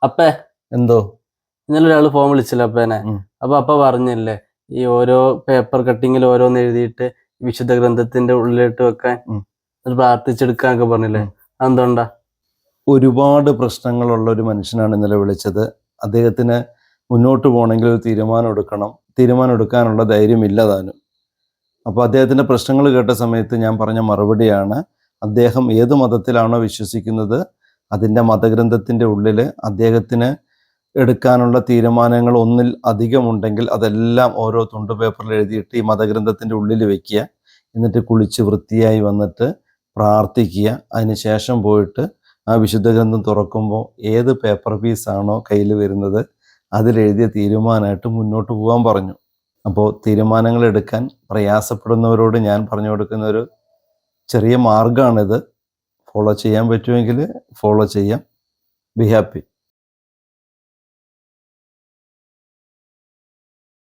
അപ്പേ എന്തോ ഇന്നലെ ഒരാള് ഫോൺ വിളിച്ചില്ല അപ്പേനെ. അപ്പ പറഞ്ഞില്ലേ ഈ ഓരോ പേപ്പർ കട്ടിങ്ങിൽ ഓരോന്ന് എഴുതിയിട്ട് വിശുദ്ധ ഗ്രന്ഥത്തിന്റെ ഉള്ളിലിട്ട് വെക്കാൻ പ്രാർത്ഥിച്ചെടുക്കാനൊക്കെ പറഞ്ഞില്ലേ, അതെന്തുകൊണ്ടാ? ഒരുപാട് പ്രശ്നങ്ങളുള്ള ഒരു മനുഷ്യനാണ് ഇന്നലെ വിളിച്ചത്. അദ്ദേഹത്തിന് മുന്നോട്ട് പോകണമെങ്കിൽ ഒരു തീരുമാനം എടുക്കാനുള്ള ധൈര്യമില്ല താനും. അപ്പോൾ അദ്ദേഹത്തിൻ്റെ പ്രശ്നങ്ങൾ കേട്ട സമയത്ത് ഞാൻ പറഞ്ഞ മറുപടിയാണ്, അദ്ദേഹം ഏത് മതത്തിലാണോ വിശ്വസിക്കുന്നത് അതിൻ്റെ മതഗ്രന്ഥത്തിൻ്റെ ഉള്ളിൽ അദ്ദേഹത്തിന് എടുക്കാനുള്ള തീരുമാനങ്ങൾ ഒന്നിൽ അധികമുണ്ടെങ്കിൽ അതെല്ലാം ഓരോ തുണ്ട് പേപ്പറിൽ എഴുതിയിട്ട് ഈ മതഗ്രന്ഥത്തിൻ്റെ ഉള്ളിൽ വെക്കുക. എന്നിട്ട് കുളിച്ച് വൃത്തിയായി വന്നിട്ട് പ്രാർത്ഥിക്കുക. അതിന് ശേഷം പോയിട്ട് ആ വിശുദ്ധ ഗ്രന്ഥം തുറക്കുമ്പോൾ ഏത് പേപ്പർ പീസാണോ കയ്യിൽ വരുന്നത് അതിലെഴുതിയ തീരുമാനമായിട്ട് മുന്നോട്ട് പോകാൻ പറഞ്ഞു. അപ്പോൾ തീരുമാനങ്ങൾ എടുക്കാൻ പ്രയാസപ്പെടുന്നവരോട് ഞാൻ പറഞ്ഞു കൊടുക്കുന്ന ഒരു ചെറിയ മാർഗ്ഗമാണിത്. ഫോളോ ചെയ്യാൻ പറ്റുമെങ്കിൽ ഫോളോ ചെയ്യാം. Be happy.